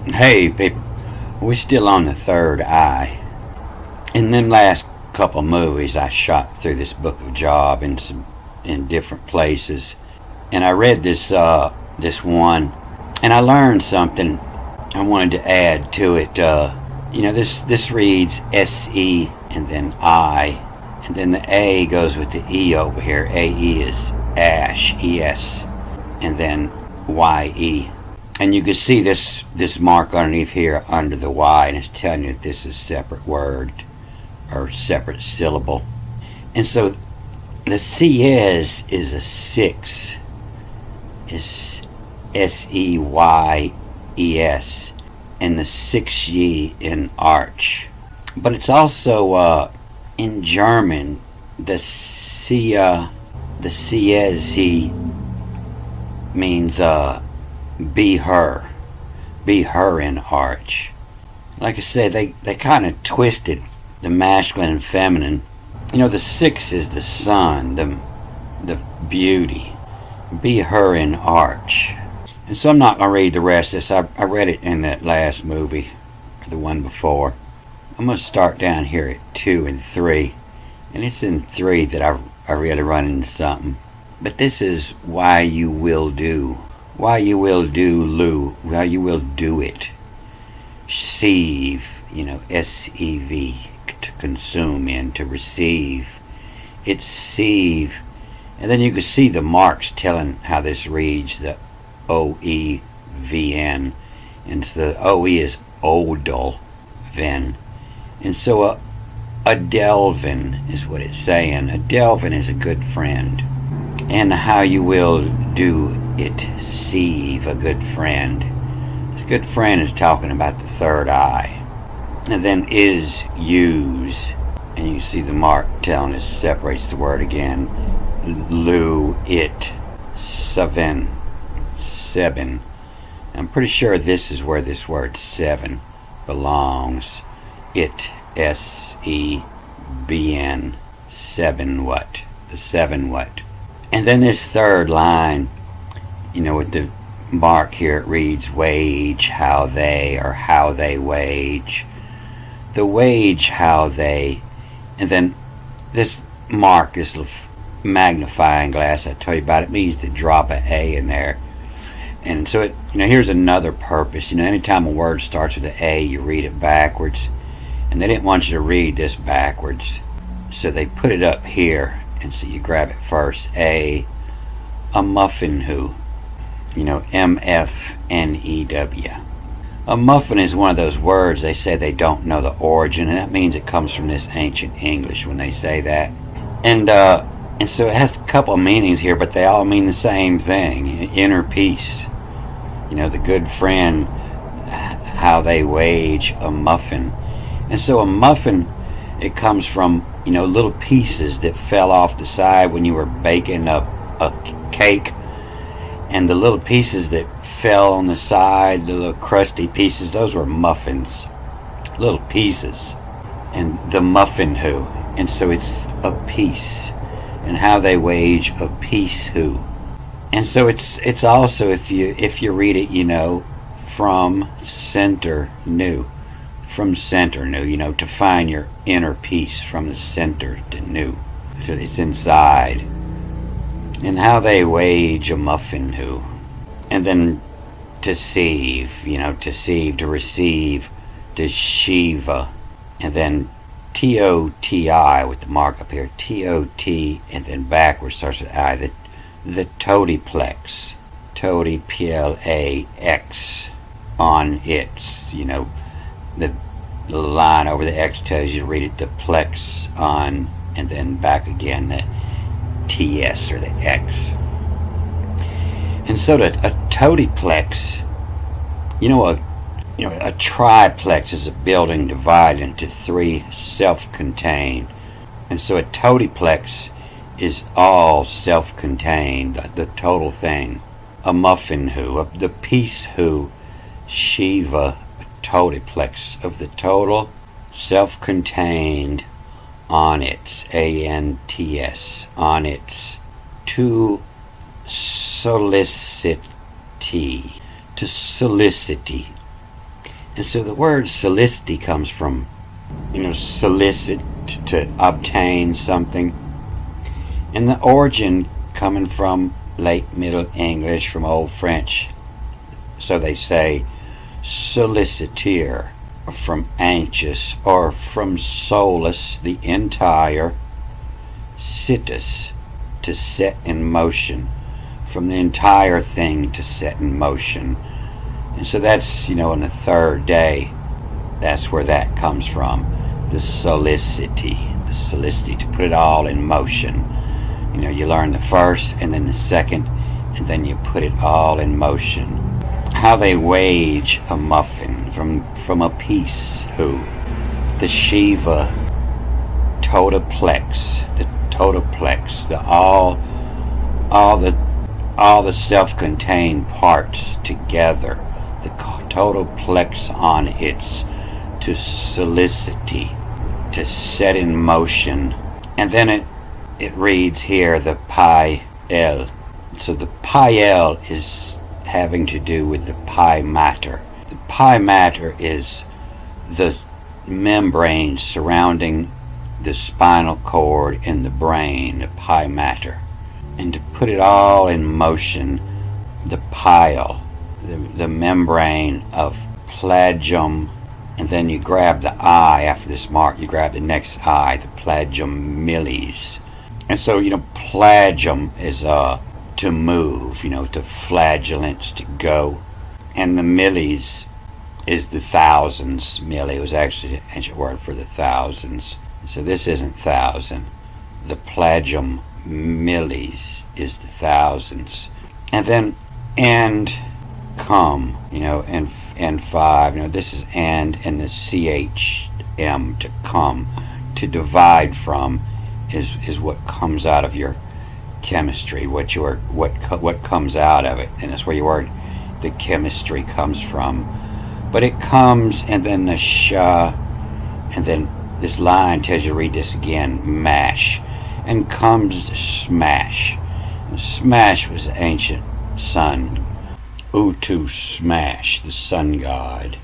Hey, people, we're still on the third eye. In them last couple movies, I shot through this book of Job in different places, and I read this one, and I learned something. I wanted to add to it. This reads S-E and then I, and then the A goes with the E over here. A-E is ash, E-S, and then Y-E. And you can see this mark underneath here under the Y, and it's telling you that this is a separate word or separate syllable. And so the C-E-S is a 6. It's S-E-Y-E-S. And the 6-Y in arch. But it's also in German, the C-E-S means be her in arch. Like I said, they kind of twisted the masculine and feminine. The 6 is the sun, the beauty. Be her in arch. And so I'm not going to read the rest of this. I read it in that last movie, or the one before. I'm going to start down here at 2 and 3. And it's in 3 that I really run into something. But this is why you will do. Why you will do, Lou. Why you will do it. Sieve, S-E-V, to consume in, to receive. It's sieve. And then you can see the marks telling how this reads, the O-E-V-N. And so the O-E is Odal, Ven. And so a delvin is what it's saying. A delvin is a good friend. And how you will do it, sieve, a good friend. This good friend is talking about the third eye. And then is use. And you see the mark telling us, separates the word again. Lu, it, seven. I'm pretty sure this is where this word seven belongs. It, S-E-B-N, seven what? The seven what? And then this third line, with the mark here, it reads wage, how they, or how they wage. The wage, how they, and then this mark, this little magnifying glass I told you about, it means to drop an A in there. And so it, here's another purpose. Anytime a word starts with an A, you read it backwards. And they didn't want you to read this backwards. So they put it up here. And so you grab it first. A muffin who. M-F-N-E-W. A muffin is one of those words they say they don't know the origin. And that means it comes from this ancient English when they say that. And so it has a couple of meanings here, but they all mean the same thing. Inner peace. The good friend, how they wage a muffin. And so a muffin, it comes from, little pieces that fell off the side when you were baking a cake. And the little pieces that fell on the side, the little crusty pieces, those were muffins. Little pieces. And the muffin who. And so it's a piece. And how they wage a peace who. And so it's also, if you read it, from center new. From center new, to find your inner peace from the center to new. So it's inside. And how they wage a muffin who. And then to sieve, to receive, to Shiva. And then T-O-T-I with the mark up here. T-O-T, and then backwards starts with I. The totiplex. Toti, P-L-A-X. On its, the line over the X tells you to read it, the plex on, and then back again, the TS or the X. And so a totiplex, a triplex is a building divided into 3 self-contained. And so a totiplex is all self-contained, the total thing. A muffin who, the piece who, Shiva, a totiplex of the total, self-contained, on its, A-N-T-S, on its, to solicity, And so the word solicity comes from, solicit, to obtain something. And the origin coming from late Middle English, from Old French. So they say soliciteur, from anxious, or from solus, the entire, situs, to set in motion, from the entire thing to set in motion. And so that's, on the third day, that's where that comes from. The solicity, to put it all in motion. You learn the first and then the second, and then you put it all in motion. How they wage a muffin from a piece, the Shiva totaplex, all the self-contained parts together, the totaplex on its, to solicity, to set in motion. And then it reads here the pi el. So the pi el is having to do with the pi mater. The pi mater is the membrane surrounding the spinal cord in the brain, the pi mater. And to put it all in motion, the pile, the membrane of plagium, and then you grab the eye after this mark, you grab the next eye, the plagium miles. And so, plagium is to move, to flagellants, to go. And the miles is the thousands. Milli was actually an ancient word for the thousands. So this isn't thousand. The plagium miles is the thousands. And then and come, and five, this is and the CHM, to come, to divide from, is what comes out of your chemistry, what comes out of it, and that's where your word, the chemistry, comes from. But it comes, and then the sha, and then this line tells you to read this again, mash, and comes smash. And smash was the ancient sun, Utu smash, the sun god,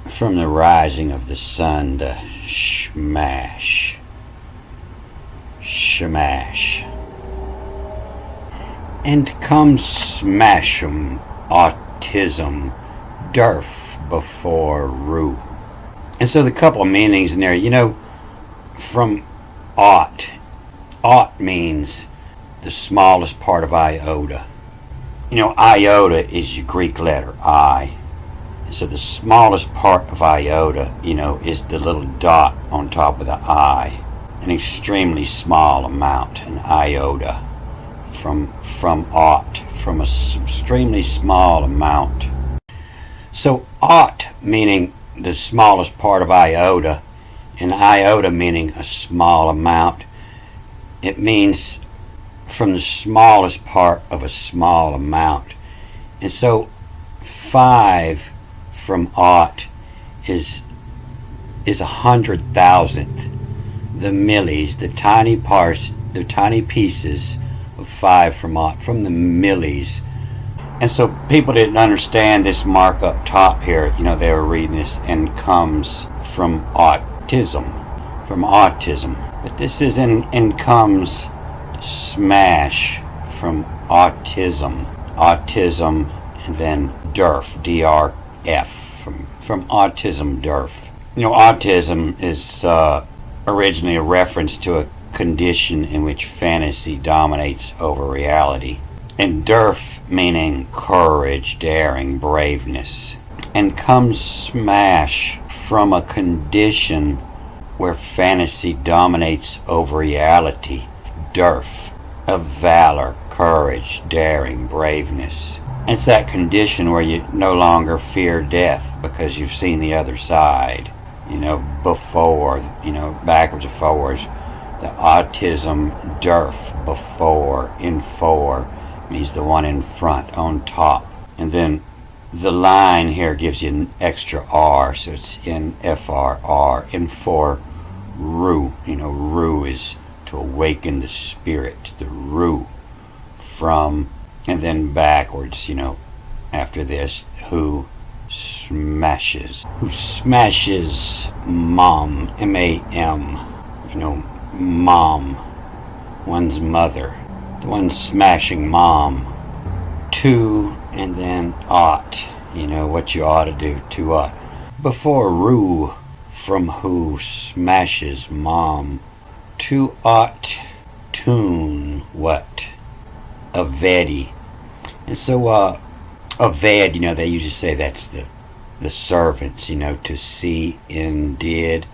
from the rising of the sun, the shmash, shamash. And comes smashum, autism, derf before rue. And so the couple of meanings in there, from ought. Ought means the smallest part of iota. Iota is your Greek letter, I. So the smallest part of iota, is the little dot on top of the I. An extremely small amount, an iota. From ought, from a extremely small amount. So ought meaning the smallest part of iota, and iota meaning a small amount. It means from the smallest part of a small amount. And so 5 from ought is 100,000th. The millis, the tiny parts, the tiny pieces of 5 from ought, from the millis. And so people didn't understand this mark up top here. They were reading this, and comes from autism. But this is and comes smash from autism. Autism, and then DERF, D-R-F, from autism, DERF. Autism is originally a reference to a condition in which fantasy dominates over reality. And DERF meaning courage, daring, braveness. And comes smash from a condition where fantasy dominates over reality. DERF, of valor, courage, daring, braveness. It's that condition where you no longer fear death because you've seen the other side. Before, backwards and forwards. The autism, DERF, before, in for, means the one in front, on top. And then the line here gives you an extra R, so it's in FRR, in for rue. Rue is to awaken the spirit, the rue, from, and then backwards, after this, who, smashes. Who smashes mom, M-A-M. Mom, one's mother. The one smashing mom. To, and then ought. What you ought to do, to ought. Before rue, from who smashes mom. To ought, tune, what? Avedi. And so, Aved, they usually say that's the servants, to see and did.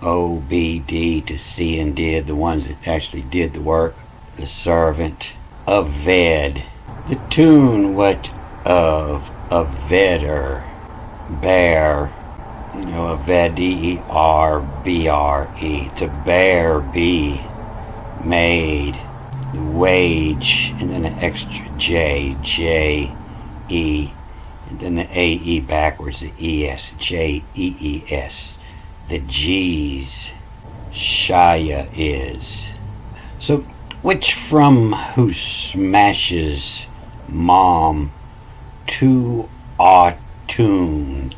OBD, to see and did, the ones that actually did the work. The servant. Aved. The tune, what of Aveder, bear, Aved, D-E-R-B-R-E, to bear, be, made, the wage, and then an extra J, J-E, and then the A-E backwards, the E-S, J-E-E-S, the G's, Shia is. So, which from who smashes mom to attune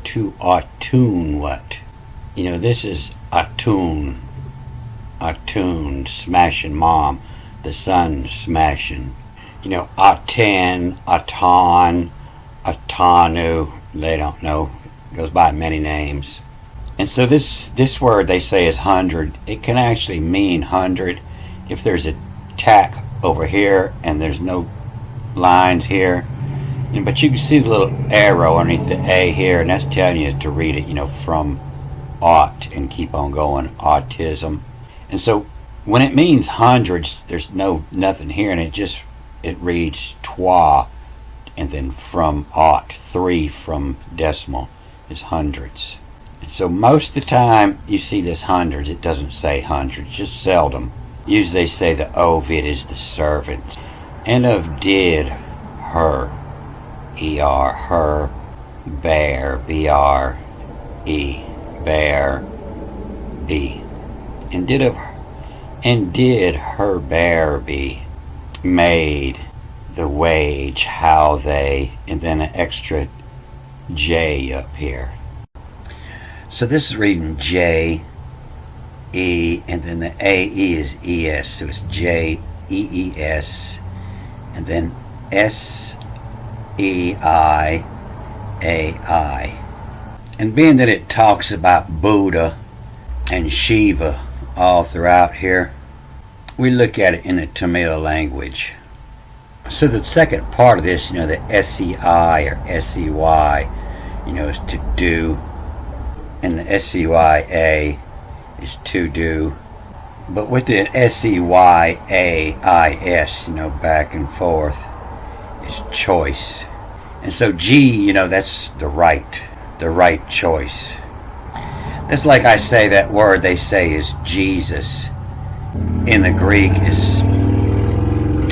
what? This is attune, smashing mom, the son smashing. Atan, Atan, Atanu, they don't know, it goes by many names. And so this word they say is 100. It can actually mean 100 if there's a tack over here and there's no lines here. But you can see the little arrow underneath the A here, and that's telling you to read it, from ought and keep on going, autism. And so when it means hundreds, there's nothing here, and it reads trois, and then from ought, 3 from decimal is hundreds. And so most of the time you see this hundreds, it doesn't say hundreds, just seldom. Usually they say the ovid is the servant. And of did, her, E-R, her, bear, B-R-E, bear, be. And did her bear be, made, the wage, how they, and then an extra J up here. So this is reading J, E, and then the A-E is E-S, so it's J-E-E-S, and then S-E-I-A-I. And being that it talks about Buddha and Shiva all throughout here, we look at it in the Tamil language. So the second part of this, the S-E-I or S-E-Y, is to do, and the S-E-Y-A is to do. But with the S-E-Y-A-I-S, back and forth, is choice. And so G, that's the right choice. That's like I say that word they say is Jesus. In the Greek is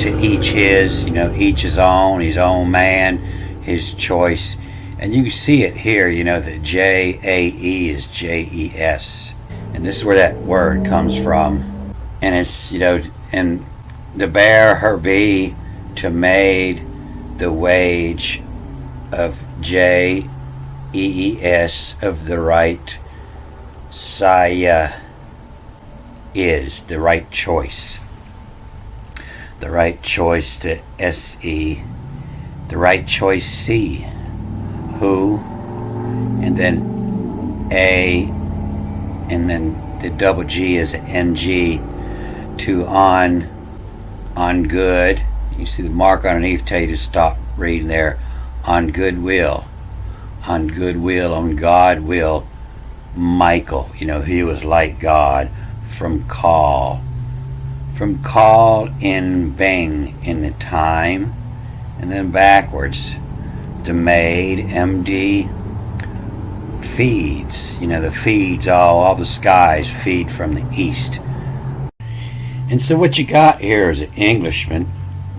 to each his, each his own man, his choice. And you can see it here, that J-A-E is J-E-S. And this is where that word comes from. And it's, and the bear, her be, to made, the wage of J-E-E-S of the right, Saya is the right choice. The right choice to S-E, the right choice C, who, and then A, and then the double G is N-G, to on good. You see the mark underneath tell you to stop reading there. On goodwill, on God will. Michael, he was like God. From call in bang in the time, and then backwards to made, MD, feeds, the feeds, all the skies feed from the east. And so what you got here is an Englishman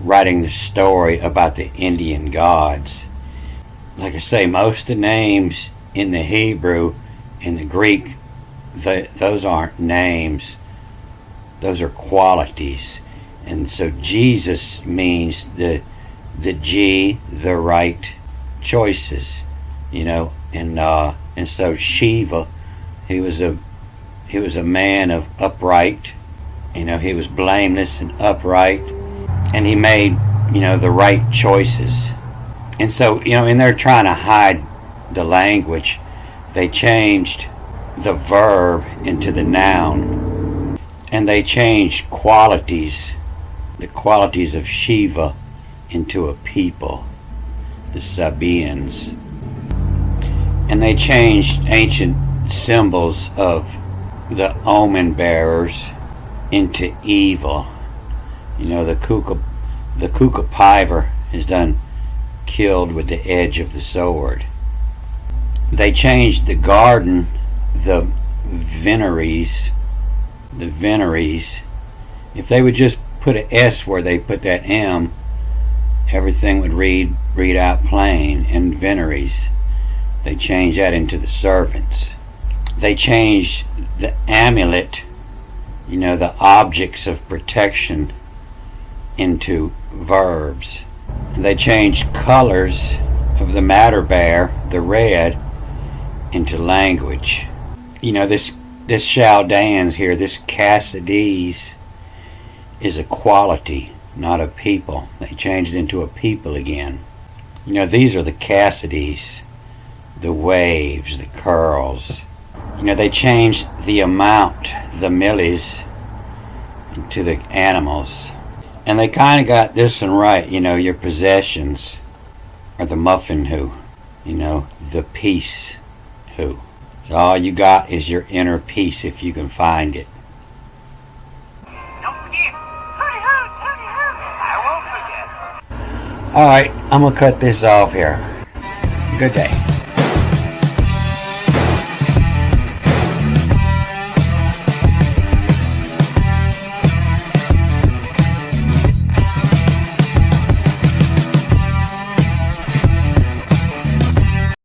writing the story about the Indian gods. Like I say, most of the names in the Hebrew and the Greek, those aren't names, those are qualities. And so Jesus means the G, the right choices. and so Shiva, he was a man of upright, he was blameless and upright, and he made the right choices. And so in there trying to hide the language, they changed the verb into the noun, and they changed the qualities of Shiva into a people, the Sabaeans. And they changed ancient symbols of the omen bearers into evil. The Kookapiver is done killed with the edge of the sword. They changed the garden, the veneries. If they would just put an S where they put that M, everything would read out plain. And veneries, they changed that into the servants. They changed the amulet, the objects of protection, into verbs. They changed colors of the matter bear, the red, into language. This Chaldeans here, this Cassides, is a quality, not a people. They changed it into a people again. These are the Cassides, the waves, the curls. They changed the amount, the millis, into the animals. And they kind of got this one right. Your possessions are the muffin who, the peace who. So all you got is your inner peace if you can find it. Don't forget. I won't forget. All right, I'm going to cut this off here. Good day.